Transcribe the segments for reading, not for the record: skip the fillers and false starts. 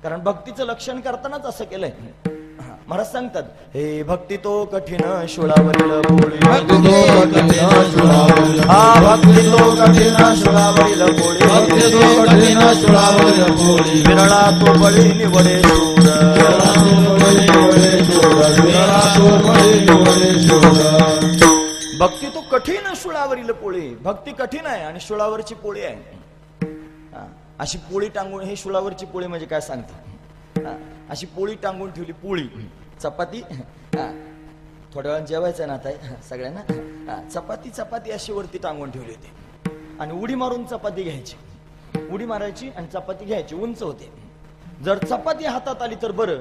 कारण भक्तीचं लक्षण करतानाच असं केलंय. महाराज सांगतात, हे भक्ती तो कठीण शूळावरील पोळी, भक्ती तो कठीण शूळावरील हा भक्ती तो कठीण शूळावरील पोळी, भक्ती तो कठीण शूळावरील पोळी, विरळा तो बळी निवडे शूर, विरळा तो बळी निवडे शूर, विरळा तो बळी निवडे शूर. भक्ती तो कठीण शूळावरील पोळी, भक्ती कठीण आहे आणि शूळावरची पोळी आहे. अशी पोळी टांगून, हे शूळावरची पोळी म्हणजे काय सांगते, अशी पोळी टांगून ठेवली, पोळी चपाती, थोड्या वेळानं जेवायचं ना आता सगळ्यांना, चपाती चपाती अशी वरती टांगून ठेवली होती आणि उडी मारून चपाती घ्यायची, उडी मारायची आणि चपाती घ्यायची, उंच होते. जर चपाती हातात आली तर बरं,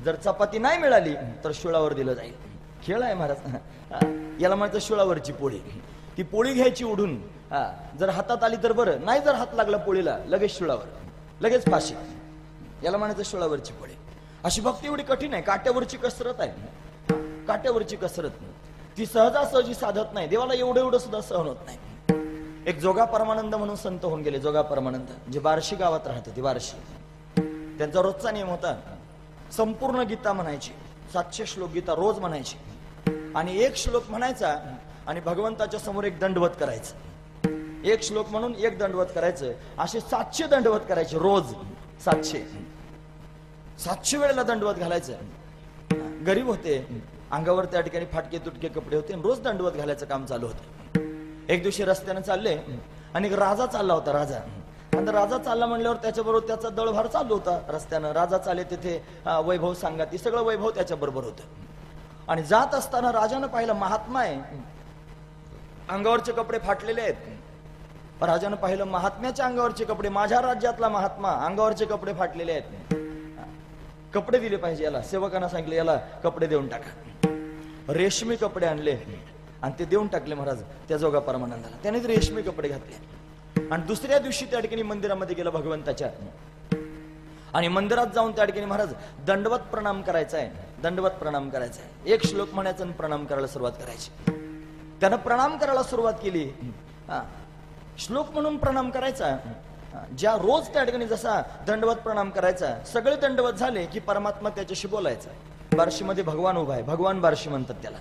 जर चपाती नाही मिळाली तर शूळावर दिलं जाईल. खेळ आहे महाराज, याला म्हणायचं शूळावरची पोळी. ती पोळी घ्यायची उडून, जर हातात आली तर बरं, नाही जर हात लागला पोळीला लगेच शूळावर, लगेच फाशी, याला म्हणायचं शूळावरची पोळी. अशी भक्ती एवढी कठीण आहे, काट्यावरची कसरत आहे, काट्यावरची कसरत. ती सहजासहजी साधत नाही, देवाला एवढं एवढं सुद्धा सहन होत नाही. एक जोगा परमानंद म्हणून संत होऊन गेले, जोगा परमानंद, जे बार्शी गावात राहते, ती बार्शी. त्यांचा रोजचा नियम होता, संपूर्ण गीता म्हणायची, 700 श्लोक गीता रोज म्हणायची, आणि एक श्लोक म्हणायचा आणि भगवंताच्या समोर एक दंडवत करायचं. एक श्लोक म्हणून एक दंडवत करायचं, असे 700 दंडवत करायचे रोज, 700 वेळेला दंडवत घालायचं. गरीब होते, अंगावर त्या ठिकाणी फाटके तुटके कपडे होते, रोज दंडवत घालायचं काम चालू होतं. एक दिवशी रस्त्याने चालले आणि एक राजा चालला होता, राजा. आणि राजा चालला म्हणल्यावर त्याच्याबरोबर त्याचा दळभार चालू होता रस्त्यानं. राजा चाले तिथे वैभव सांगा, सगळं वैभव त्याच्या बरोबर होतं. आणि जात असताना राजानं पाहिलं, महात्मा आहे, अंगावरचे कपडे फाटलेले आहेत. राजानं पाहिलं, महात्म्याच्या अंगावरचे कपडे, माझ्या राज्यातला महात्मा, अंगावरचे कपडे फाटलेले आहेत, कपडे दिले पाहिजे याला. सेवकांना सांगितले, याला कपडे देऊन टाका. रेशमी कपडे आणले आणि ते देऊन टाकले महाराज त्या जोगा परमानंदाला. त्याने रेशमी कपडे घातले आणि दुसऱ्या दिवशी त्या ठिकाणी मंदिरामध्ये गेला भगवंताच्या, आणि मंदिरात जाऊन त्या ठिकाणी महाराज दंडवत प्रणाम करायचा आहे, दंडवत प्रणाम करायचा आहे. एक श्लोक म्हणायचा आणि प्रणाम करायला सुरुवात करायची. त्यानं प्रणाम करायला सुरुवात केली, श्लोक म्हणून प्रणाम करायचा. ज्या रोज त्या ठिकाणी जसा दंडवत प्रणाम करायचा, सगळे दंडवत झाले की परमात्मा त्याच्याशी बोलायचा. बार्शीमध्ये भगवान उभा आहे, भगवान बार्शी म्हणतात त्याला,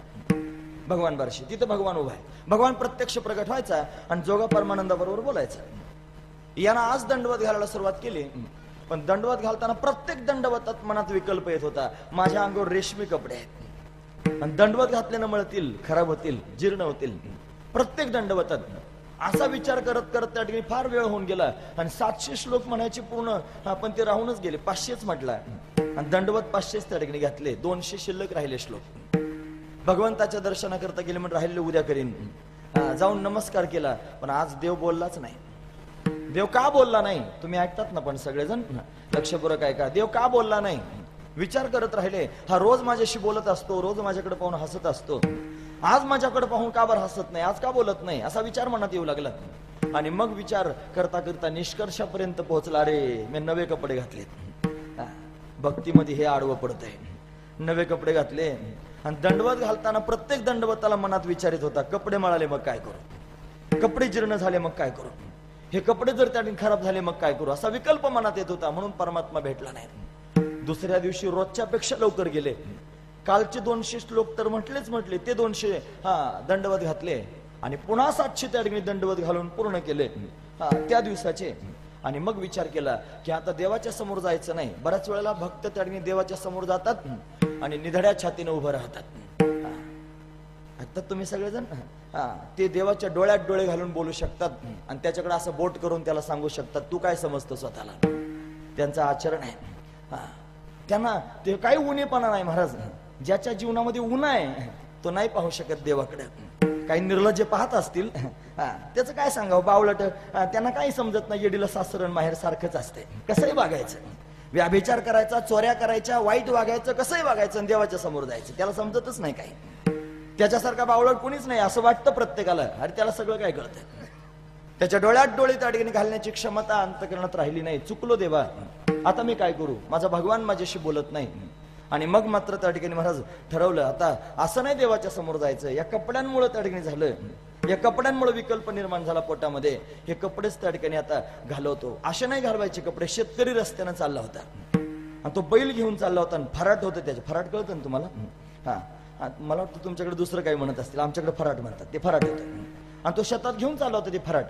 भगवान बार्शी, तिथे भगवान उभा आहे. भगवान प्रत्यक्ष प्रगट व्हायचा आणि जोगा परमानंदाबरोबर बोलायचा. यानं आज दंडवत घालायला सुरुवात केली, पण दंडवत घालताना प्रत्येक दंडवतात मनात विकल्प येत होता, माझ्या अंगावर रेशमी कपडे आहेत आणि दंडवत घातल्यानं मळतील, खराब होतील, जीर्ण होतील. प्रत्येक दंडवतात असा विचार करत करत त्या ठिकाणी फार वेळ होऊन गेला आणि 700 श्लोक म्हणायचे पूर्ण, पण ते राहूनच गेले. 500च म्हटला आणि दंडवत 500च त्या ठिकाणी घातले, 200 शिल्लक राहिले श्लोक. भगवंताच्या दर्शनाकरता गेले, म्हणून राहिले उद्या करीन. जाऊन नमस्कार केला, पण आज देव बोललाच नाही. देव का बोलला नाही तुम्ही ऐकतात ना, पण सगळेजण लक्षपूर्वक ऐका. देव का बोलला नाही विचार करत राहिले. हा रोज माझ्याशी बोलत असतो, रोज माझ्याकडे पाहून हसत असतो, आज माझ्याकडे पाहून का बरं हसत नाही, आज का बोलत नाही, असा विचार मनात येऊ लागला. आणि मग विचार करता करता निष्कर्षापर्यंत पोहोचला, रे मी नवे कपडे घातलेत. भक्तीमध्ये हे आडवं पडत आहे. नवे कपडे घातले आणि दंडवत घालताना प्रत्येक दंडवताला मनात विचारित होता, कपडे मळाले मग काय करू, कपडे जीर्ण झाले मग काय करू, हे कपडे जर त्या खराब झाले मग काय करू, असा विकल्प मनात येत होता. म्हणून परमात्मा भेटला नाही. दुसऱ्या दिवशी रोजच्या पेक्षा लवकर गेले. कालचे 200 श्लोक तर म्हटले, ते 200 दंडवत घातले आणि पुन्हा 700 त्या ठिकाणी दंडवत घालून पूर्ण केले त्या दिवसाचे. आणि मग विचार केला की आता देवाच्या समोर जायचं नाही. बऱ्याच वेळेला भक्त त्या ठिकाणी देवाच्या समोर जातात आणि निधड्या छातीने उभं राहतात. आता तुम्ही सगळेजण ते देवाच्या डोळ्यात डोळे घालून बोलू शकतात आणि त्याच्याकडे असं बोट करून त्याला सांगू शकतात, तू काय समजतो स्वतःला. त्यांचं आचरण आहे, त्यांना ते काही उणेपणा नाही महाराज. ज्याच्या जीवनामध्ये ऊन आहे तो नाही पाहू शकत देवाकडे. काही निर्लज्ज पाहत असतील, त्याचं काय सांगावं, बावळट, त्यांना काही समजत नाही. येडीला सासरण माहेर सारखंच असते, कसंही वागायचं, व्याभिचार करायचा, चोऱ्या करायच्या, वाईट वागायचं, कसंही वागायचं, देवाच्या समोर जायचं, त्याला समजतच नाही काही. त्याच्यासारखा बावळट कोणीच नाही असं वाटतं प्रत्येकाला. अरे त्याला सगळं काय कळतं. त्याच्या डोळ्यात डोळे त्या ठिकाणी घालण्याची क्षमता अंतःकरणात राहिली नाही. चुकलो देवा, आता मी काय करू, माझा भगवान माझ्याशी बोलत नाही. आणि मग मात्र त्या ठिकाणी महाराज ठरवलं, आता असं नाही देवाच्या समोर जायचं. या कपड्यांमुळे त्या ठिकाणी झालं, या कपड्यांमुळे विकल्प निर्माण झाला पोटामध्ये. हे कपडेच त्या ठिकाणी आता घालवतो. असे नाही घालवायचे कपडे. शेतकरी रस्त्यानं चालला होता, आणि तो बैल घेऊन चालला होता आणि फराट होतं त्याचे. फराट कळतं ना तुम्हाला? हा, मला वाटतं तुमच्याकडे दुसरं काही म्हणत असतील, आमच्याकडे फराट म्हणतात. ते फराट होतं आणि तो शेतात घेऊन चालला होता ते फराट.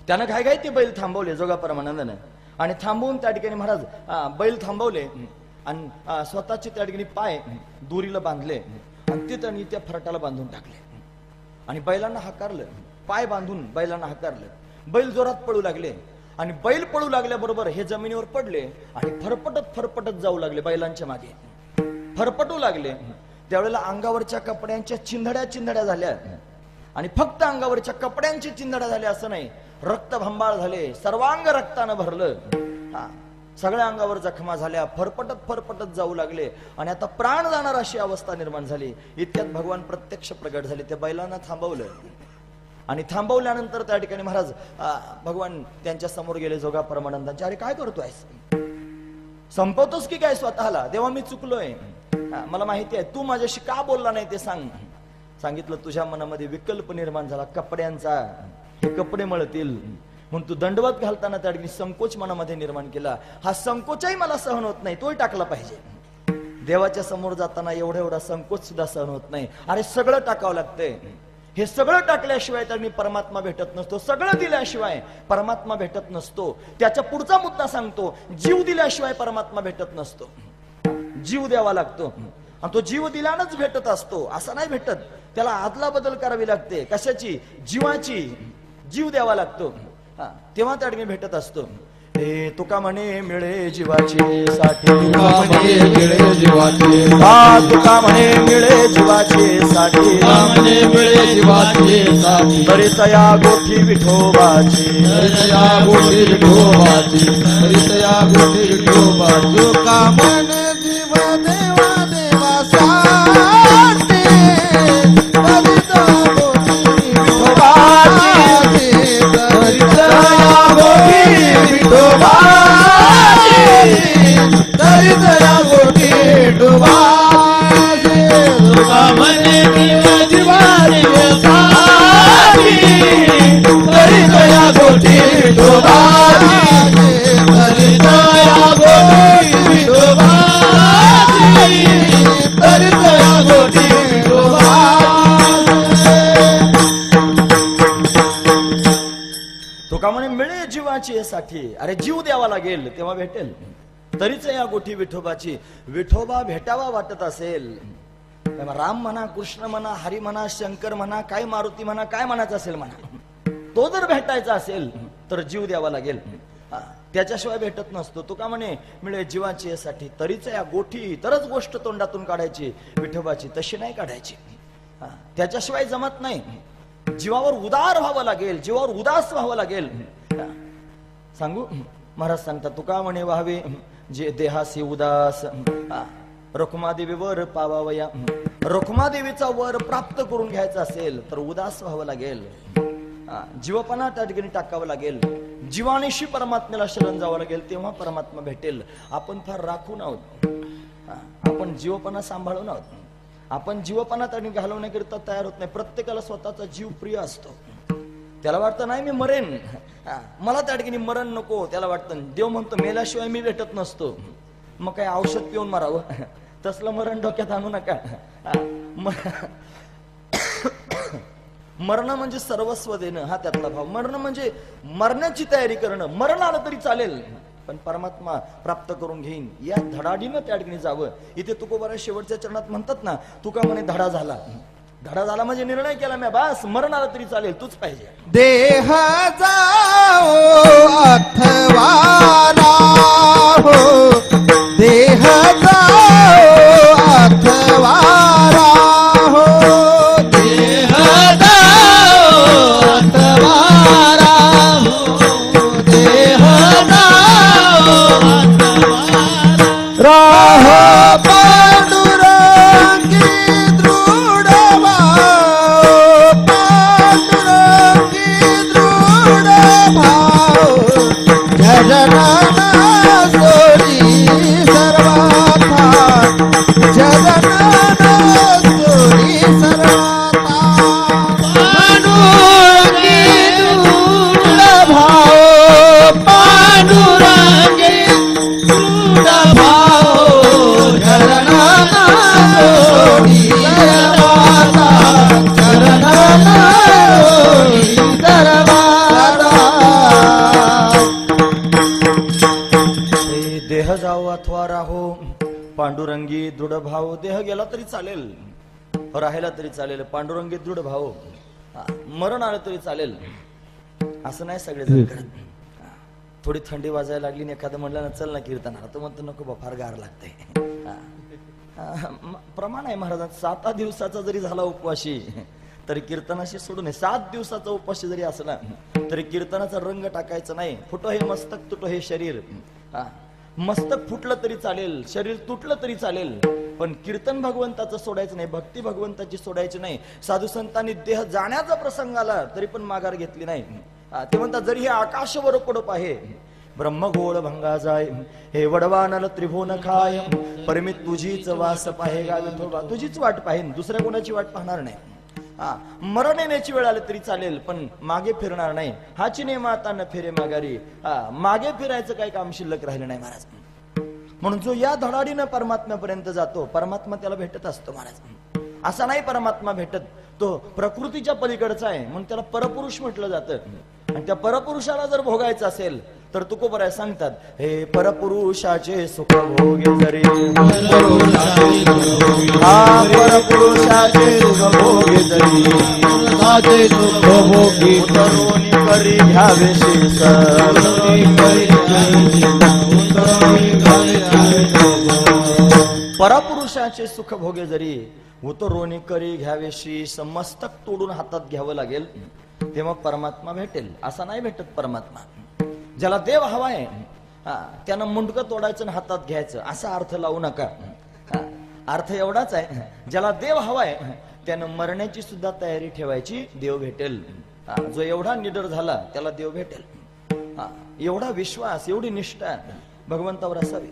त्यानं घाई ते बैल थांबवले जोगापरमानंदानं आणि थांबवून त्या ठिकाणी महाराज बैल थांबवले आणि स्वतःचे त्या ठिकाणी पाय दोरीला बांधले आणि ते त्यांनी त्या फराटाला बांधून टाकले आणि बैलांना हाकारलं. पाय बांधून बैलांना हाकारलं. बैल जोरात पळू लागले आणि बैल पळू लागल्याबरोबर हे जमिनीवर पडले आणि फरफटत जाऊ लागले बैलांच्या मागे, फरफटू लागले. त्यावेळेला अंगावरच्या कपड्यांच्या चिंधड्या झाल्या आणि फक्त अंगावरच्या कपड्यांची चिंधड्या झाल्या असं नाही, रक्तभंबाळ झाले, सर्वांग रक्तानं भरलं. सगळ्या अंगावर जखमा झाल्या, फरफटत जाऊ लागले आणि आता प्राण जाणार अशी अवस्था निर्माण झाली. इतक्यात भगवान प्रत्यक्ष प्रगट झाले. त्या बैलांना थांबवलं आणि थांबवल्यानंतर त्या ठिकाणी महाराज भगवान त्यांच्या समोर गेले जोगापरमानंदांच्या. अरे काय करतोयस? संपवतोस की काय स्वतःला? देवा मी चुकलोय, मला माहिती आहे, तू माझ्याशी का बोलला नाही ते सांग. सांगितलं तुझ्या मनामध्ये विकल्प निर्माण झाला कपड्यांचा, हे कपडे मळतील म्हणून तू दंडवत घालताना त्या ठिकाणी संकोच मनामध्ये निर्माण केला. हा संकोचही मला सहन होत नाही, तोही टाकला पाहिजे. देवाच्या समोर जाताना एवढा संकोच सुद्धा सहन होत नाही. अरे सगळं टाकावं लागतंय. हे सगळं टाकल्याशिवाय त्यांनी परमात्मा भेटत नसतो, सगळं दिल्याशिवाय परमात्मा भेटत नसतो. त्याच्या पुढचा मुद्दा सांगतो, जीव दिल्याशिवाय परमात्मा भेटत नसतो. जीव द्यावा लागतो आणि तो जीव दिल्यानंच भेटत असतो, असा नाही भेटत. त्याला आदला बदल करावी लागते. कशाची? जीवाची. जीव द्यावा लागतो तेव्हा त्या ठिकाणी भेटत असतो. हे तुका म्हणे मिळे जीवाची साठी, तुका म्हणे मिळे जीवाचे, तुका म्हणे मिळे जीवाची साठी, तुका म्हणे मिळे जीवाचे साठी, तया गोठी विठोबाची, तया गोठी विठोबाची, तया गोठी विठोबाची. तुका म्हणे जीव देवा देवासाठी, तया गोठी विठोबाची, तया गोठी विठोबाची, तया गोठी विठोबाची. तुका म्हणे जीव जीवा देवासाठी, तया गोठी विठोबाची, तया गोठी विठोबाची, तया गोठी विठोबाची. तुका म्हणे मिळे जीवाची साठी. अरे जीव द्यावा लागेल तेव्हा भेटेल. तरीच या गोठी विठोबाची. विठोबा भेटावा वाटत असेल, राम म्हणा, कृष्ण म्हणा, हरी म्हणा, शंकर म्हणा, काय मारुती म्हणा, काय म्हणायचं असेल म्हणा, तो जर भेटायचा असेल तर जीव द्यावा लागेल. त्याच्याशिवाय भेटत नसतो. तुका म्हणे मिळे जीवाची साठी. तरीच या गोठी, तरच गोष्ट तोंडातून काढायची विठोबाची, तशी नाही काढायची. त्याच्याशिवाय जमत नाही. जीवावर उदार व्हावं लागेल, जीवावर उदास व्हावं लागेल. सांगू महाराज सांगतात, तुका म्हणे व्हावे जे देहासी उदास, रखुमादेवी वर पावावया. रखुमादेवीचा वर प्राप्त करून घ्यायचा असेल तर उदास व्हावं लागेल. जीवपणा त्या ठिकाणी टाकावं लागेल. जीवानिशी परमात्म्याला शरण जावं लागेल, तेव्हा परमात्मा भेटेल. आपण फार राखून आहोत, आपण जीवपणा सांभाळून आहोत. आपण जीवपणा त्यांनी घालवण्याकरिता तयार होत नाही. प्रत्येकाला स्वतःचा जीव प्रिय असतो. त्याला वाटतं नाही मी मरेन, मला त्या ठिकाणी मरण नको. त्याला वाटतं, देव म्हणतो मेल्याशिवाय मी भेटत नसतो, मग काय औषध पिऊन मरावं. तसलं मरण डोक्यात आणू नका. मरण म्हणजे सर्वस्व देणं, हा त्यातला भाव. मरण म्हणजे मरण्याची तयारी करणं. मरण आलं तरी चालेल पण परमात्मा प्राप्त करून घेईन या धडाडीनं त्या ठिकाणी जावं. इथे तुकोबारा शेवटच्या चरणात म्हणतात ना, तुका म्हणे धडा झाला. धडा झाला म्हणजे निर्णय केला मी, बस मरण आलं तरी चालेल, तूच पाहिजे. देह जाओ अथवा राहो, देह जाओ अथवा राहो, देह जाओ अथवा राहो, देह जाओ अथवा राहो. पांडुरंगी दृढ भाव, पांडुरंगी दृढ भाव, जगन्नाथ सोरी सर्वाथा, जगन्नाथ सोरी सर्वाथा. पांडुरंगी दृढ भाव, पांडुरंगी दृढ भाऊ चरणाना जोडी सर्वाचा चरणाना जोडी सर्वाचा देह जाओ अथवा राहो पांडुरंगी दृढ भाव देह गेला तरी चालेल राहिला तरी चालेल पांडुरंगी दृढ भाव मरण आलं तरी चालेल असं नाही सगळेजण करत थोडी थंडी वाजायला लागली आणि एखादं म्हणलं ना चल ना कीर्तनाला तो म्हणतो नको बा फार गार लागते प्रमाण आहे महाराजांचा 7 दिवसाचा जरी झाला उपवाशी तरी कीर्तनाशी सोडू नये 7 दिवसाचा उपवाशी जरी असला तरी कीर्तनाचा रंग टाकायचा नाही फुटो हे मस्तक तुटो हे शरीर मस्तक फुटलं तरी चालेल शरीर तुटलं तरी चालेल पण कीर्तन भगवंताचं सोडायचं नाही भक्ती भगवंताची सोडायची नाही साधू संतांनी देह जाण्याचा प्रसंग आला तरी पण माघार घेतली नाही ते म्हणतात जरी हे आकाशवर पडप आहे ब्रह्मगोळ भंगा जाय हे वडवानल त्रिभुवन खाय परमित तुझीच वास पाहे गा विठोबा तुझीच वाट पाहेन दुसऱ्या कोणाची वाट पाहणार नाही मरण येण्याची वेळ आली तरी चालेल पण मागे फिरणार नाही हाची ने माता न फिरे माघारी मागे फिरायचं काही काम शिल्लक राहिलं नाही महाराज म्हणून जो या धडाडीनं परमात्म्यापर्यंत जातो परमात्मा त्याला भेटत असतो महाराज असा नाही परमात्मा भेटत तो प्रकृतीच्या पलीकडचा आहे म्हणून त्याला परपुरुष म्हटलं जातं आणि त्या परपुरुषाला जर भोगायचं असेल तर तुकोबराय सांगतात हे परपुरुषाचे सुख भोगे जरी हा परपुरुषाचे सुख भोगे जरी सुख भोगी तरुणी करी घ्यावे शीस परपुरुषाचे सुख भोगे जरी उतरोनी करी घ्यावे शीस मस्तक तोडून हातात घ्यावं लागेल तेव्हा परमात्मा भेटेल असा नाही भेटत परमात्मा ज्याला देव हवाय त्यानं मुंडकं तोडायचं आणि हातात घ्यायचं असा अर्थ लावू नका अर्थ एवढाच आहे ज्याला देव हवाय त्यानं मरण्याची सुद्धा तयारी ठेवायची देव भेटेल जो एवढा निडर झाला त्याला देव भेटेल एवढा विश्वास एवढी निष्ठा भगवंतावर असावी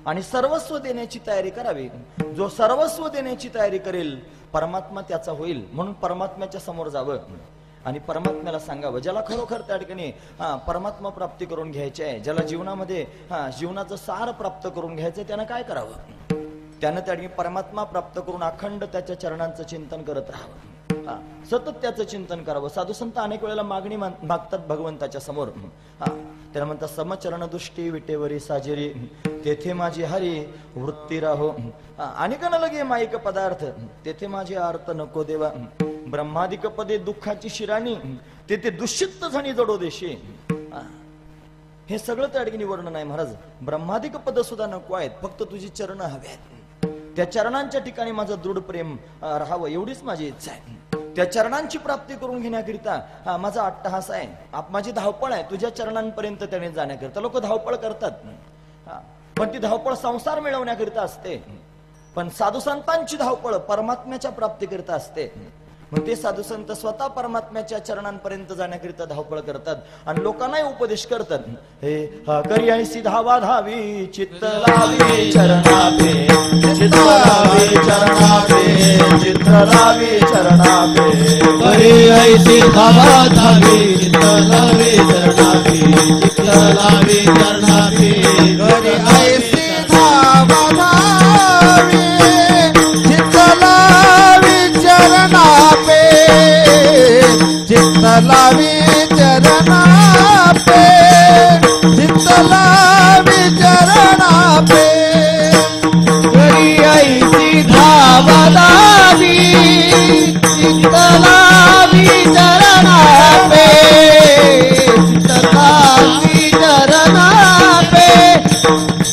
आणि सर्वस्व देण्याची तयारी करावी जो सर्वस्व देण्याची तयारी करेल परमात्मा त्याचा होईल म्हणून परमात्म्याच्या समोर जावं आणि परमात्म्याला सांगावं ज्याला खरोखर त्या ठिकाणी परमात्मा प्राप्ती करून घ्यायची आहे ज्याला जीवनामध्ये जीवनाचं सार प्राप्त करून घ्यायचं त्यानं काय करावं त्यानं त्या ठिकाणी परमात्मा प्राप्त करून अखंड त्याच्या चरणांचं चिंतन करत राहावं सतत त्याचं चिंतन करावं साधू संत अनेक वेळेला मागणी मागतात भगवंताच्या समोर त्याला म्हणतात समचरण दृष्टी विटेवरी साजेरी तेथे माझी हरी वृत्ती राहो अनेकांना लगे माईक पदार्थ तेथे माझे अर्थ नको देवा ब्रह्मादिक पदे दुःखाची शिराणी तेथे दुष्चित्त झाणी जडो देशी हे सगळं त्या ठिकाणी वर्णन आहे महाराज ब्रह्मादिक पद सुद्धा नको आहेत फक्त तुझी चरण हवे आहेत त्या चरणांच्या ठिकाणी माझं दृढ प्रेम राहावं एवढीच माझी इच्छा आहे त्या चरणांची प्राप्ती करून घेण्याकरिता माझा अट्टहास आहे माझी धावपळ आहे तुझ्या चरणांपर्यंत त्याने जाण्याकरिता लोक धावपळ करतात पण ती धावपळ संसार मिळवण्याकरिता असते पण साधू संतांची धावपळ परमात्म्याच्या प्राप्तीकरिता असते मग ते साधू संत स्वतः परमात्म्याच्या चरणांपर्यंत जाण्याकरिता धावपळ करतात आणि लोकांनाही उपदेश करतात हे करी आणि धावा धावी चित्त लावी चरणापे चित्त लावी चरणापे चित्त लावी चरणापे करी ऐसी धावा धावी चित्त लावी चरणापे चित्त लावी चरणापे करी ऐसी धावा धावी चित्त लावी चरणापे चित्त लावी चरणापे चित्त लावी चरणापे करी ऐसी धावा धावी चित्त लावी चरणापे चित्त लावी चरणापे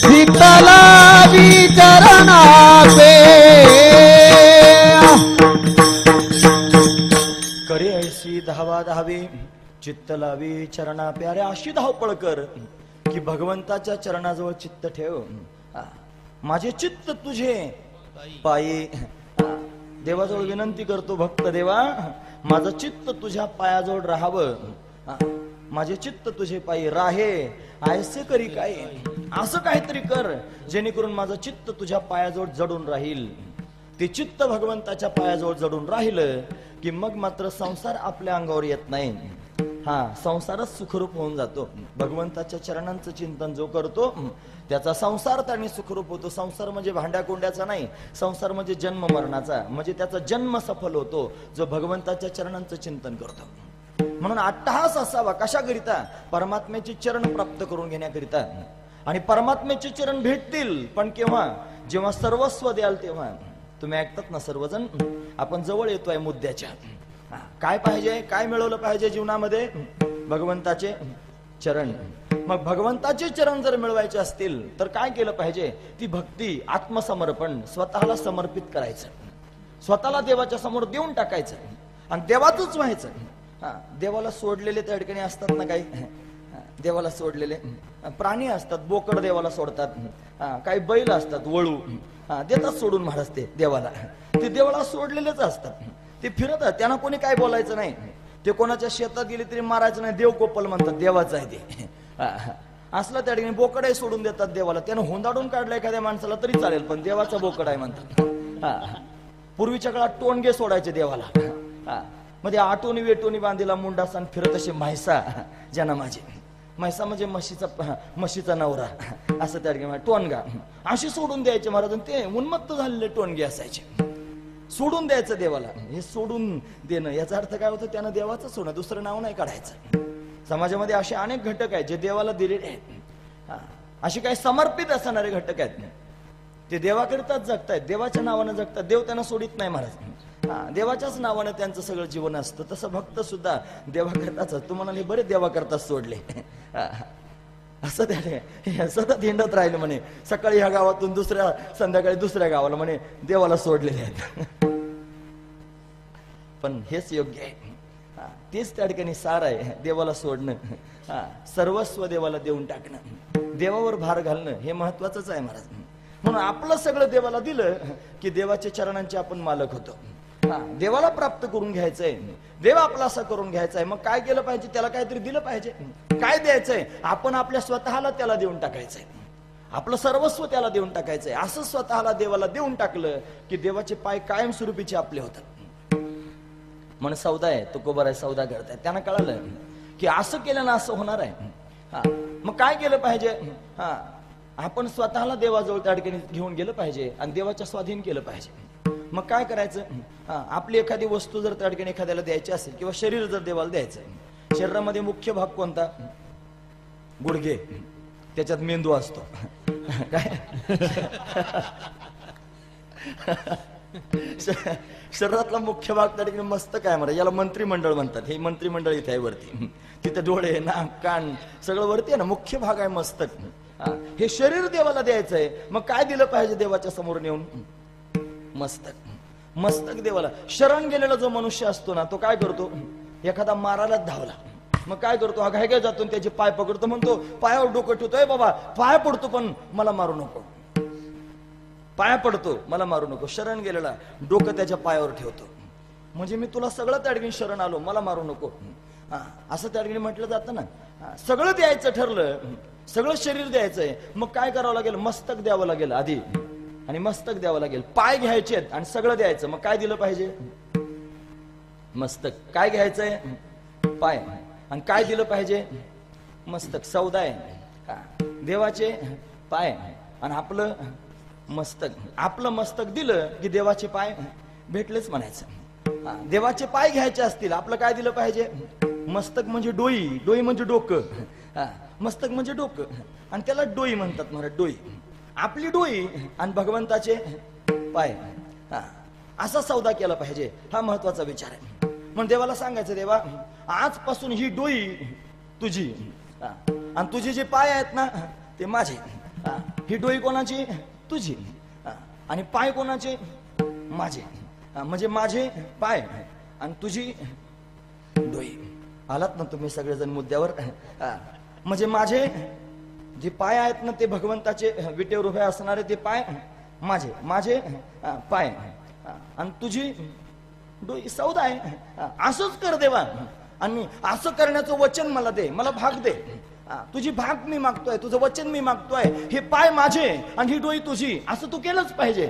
चित्त लावी चरणापे करे ऐशी धावा धावी चित्त लावी चरणा प्यारे अशी धावपळ कर की भगवंताच्या चरणाजवळ चित्त ठेव माझे चित्त तुझे पायी देवाजवळ विनंती करतो भक्त देवा माझं चित्त तुझ्या पायाजवळ राहावं माझे चित्त तुझे पायी राहे ऐसे करी काय असं काहीतरी कर जेणेकरून माझं चित्त तुझ्या पायाजवळ जडून राहील ते चित्त भगवंताच्या पायाजवळ जडून राहिलं की मग मात्र संसार आपल्या अंगावर येत नाही संसारच सुखरूप होऊन जातो. भगवंताच्या चरणांचं चिंतन जो करतो त्याचा संसार त्याने सुखरूप होतो. संसार म्हणजे भांड्या कोंड्याचा नाही, संसार म्हणजे जन्म मरणाचा, म्हणजे त्याचा जन्म सफल होतो जो भगवंताच्या चरणांचं चिंतन करतो. म्हणून अट्टहास असावा कशाकरिता? परमात्म्याचे चरण प्राप्त करून घेण्याकरिता. आणि परमात्म्याचे चरण भेटतील पण केव्हा? जेव्हा सर्वस्व द्याल तेव्हा. तुम्ही ऐकतात ना सर्वजण, आपण जवळ येतोय मुद्द्याच्या. काय पाहिजे, काय मिळवलं पाहिजे जीवनामध्ये? भगवंताचे चरण. मग भगवंताचे चरण जर मिळवायचे असतील तर काय केलं पाहिजे? ती भक्ती, आत्मसमर्पण, स्वतःला समर्पित करायचं, स्वतःला देवाच्या समोर देऊन टाकायचं आणि देवातच व्हायचं. देवाला सोडलेले त्या ठिकाणी असतात ना काही, देवाला सोडलेले प्राणी असतात, बोकड देवाला सोडतात, काही बैल असतात वळू देतात सोडून महाराज ते देवाला. ते देवाला सोडलेलेच असतात, ते फिरतात, त्यांना कोणी काय बोलायचं नाही. ते कोणाच्या शेतात गेले तरी मारायचं नाही, देव कोपल म्हणतात, देवाचं आहे ते. असलं त्या ठिकाणी बोकडही सोडून देतात देवाला. त्यानं हुंदाडून काढलं एखाद्या माणसाला तरी चालेल, पण देवाचा बोकड आहे म्हणतात. पूर्वीच्या काळात टोणगे सोडायचे देवाला. मध्ये आटोनी वेटोनी बांधीला मुंडासन फिरत असे म्हैसा ज्यांना माझे. म्हैसा म्हणजे म्हशीचा नवरा असं त्या ठिकाणी टोनगा अशी सोडून द्यायचे महाराज. ते उन्मत्त झालेले टोनगे असायचे. सोडून द्यायचं देवाला. हे सोडून देणं याचा अर्थ काय होतं? त्यानं देवाचं सोडणं, दुसरं नाव नाही काढायचं. समाजामध्ये असे अनेक घटक आहेत जे देवाला दिलेले आहेत. असे काही समर्पित असणारे घटक आहेत, ते देवाकरिताच जगतायत, देवाच्या नावानं जगतात. देव त्यांना सोडित नाही महाराज. देवाच्याच नावानं त्यांचं सगळं जीवन असतं. तसं भक्त सुद्धा देवाकरताच. तुम्हाला हे बरे देवाकरताच सोडले असं त्याने सतत हिंडत राहिलं म्हणे. सकाळी ह्या गावातून दुसऱ्या, संध्याकाळी दुसऱ्या गावाला म्हणे देवाला सोडलेले आहेत. पण हेच योग्य आहे. तेच त्या ठिकाणी सार आहे, देवाला सोडणं, सर्वस्व देवाला देऊन टाकणं, देवावर भार घालणं हे महत्वाचंच आहे महाराज. म्हणून आपलं सगळं देवाला दिलं की देवाच्या चरणांचे आपण मालक होतो. देवाला प्राप्त करून घ्यायचंय, देव आपला असं करून घ्यायचंय. मग काय केलं पाहिजे? त्याला काहीतरी दिलं पाहिजे. काय द्यायचंय? आपण आपल्या स्वतःला त्याला देऊन टाकायचंय, आपलं सर्वस्व त्याला देऊन टाकायचंय. असं स्वतःला देवाला देऊन टाकलं की देवाचे पाय कायमस्वरूपीचे आपले होतात. म्हणून सौदा आहे, तुकोबर आहे, सौदा करताय. त्यांना कळालं की असं केलं ना असं होणार आहे. मग काय केलं पाहिजे? आपण स्वतःला देवाजवळ त्या ठिकाणी घेऊन गेलं पाहिजे आणि देवाच्या स्वाधीन केलं पाहिजे. मग काय करायचं? आपली एखादी वस्तू जर त्या ठिकाणी एखाद्याला द्यायची असेल किंवा शरीर जर देवाला द्यायचं, शरीरामध्ये मुख्य भाग कोणता? गुडघे, त्याच्यात मेंदू असतो. काय शरीरातला मुख्य भाग त्या ठिकाणी मस्तक आहे मला, याला मंत्रिमंडळ म्हणतात. हे मंत्रिमंडळ इथे आहे वरती, तिथे डोळे, नाक, कान सगळं वरती आहे ना, मुख्य भाग आहे मस्तक. हे शरीर देवाला द्यायचंय. मग काय दिलं पाहिजे देवाच्या समोर नेऊन? मस्तक. मस्तक देवाला. शरण गेलेला जो मनुष्य असतो ना, तो काय करतो? एखादा मारायलाच धावला, मग काय करतो? हा घाय जातो त्याचे पाय पकडतो, म्हणतो पायावर डोकं ठेवतोय, बाबा पाय पडतो पण मला मारू नको, पाया पडतो मला मारू नको. शरण गेलेला डोकं त्याच्या पायावर ठेवतो, म्हणजे मी तुला सगळं त्या ठिकाणी शरण आलो, मला मारू नको, असं त्या ठिकाणी म्हटलं जातं ना. सगळं द्यायचं ठरलं, सगळं शरीर द्यायचंय, मग काय करावं लागेल? मस्तक द्यावं लागेल आधी, आणि मस्तक द्यावं लागेल. पाय घ्यायचे आणि सगळं द्यायचं. मग काय दिलं पाहिजे? मस्तक. काय घ्यायचंय? पाय. आणि काय दिलं पाहिजे? मस्तक. सौदा आहे, देवाचे पाय आणि आपलं मस्तक. आपलं मस्तक दिलं की देवाचे पाय भेटलेच म्हणायचं. देवाचे पाय घ्यायचे असतील, आपलं काय दिलं पाहिजे? मस्तक म्हणजे डोई, डोई म्हणजे डोकं, मस्तक म्हणजे डोकं, आणि त्याला डोई म्हणतात महाराज. डोई आपली डोई आणि भगवंताचे पाय, असा सौदा केला पाहिजे. हा महत्वाचा विचार आहे. म्हणून देवाला सांगायचं, देवा आजपासून ही डोई तुझी आणि तुझे जे पाय आहेत ना ते माझे. ही डोई कोणाची? तुझी. आणि पाय कोणाचे? माझे. म्हणजे माझे पाय आणि तुझी डोई. आलात ना तुम्ही सगळेजण मुद्द्यावर? म्हणजे माझे जे पाय आहेत ना ते भगवंताचे विटेवर उभे असणारे ते पाय माझे, माझे पाय आणि तुझी डोई. सौदा आहे. असंच कर देवा, आणि असं करण्याचं वचन मला दे, मला भाग दे. तुझी भाग मी मागतोय, तुझं वचन मी मागतोय. हे पाय माझे आणि ही डोई तुझी, असं तू केलंच पाहिजे.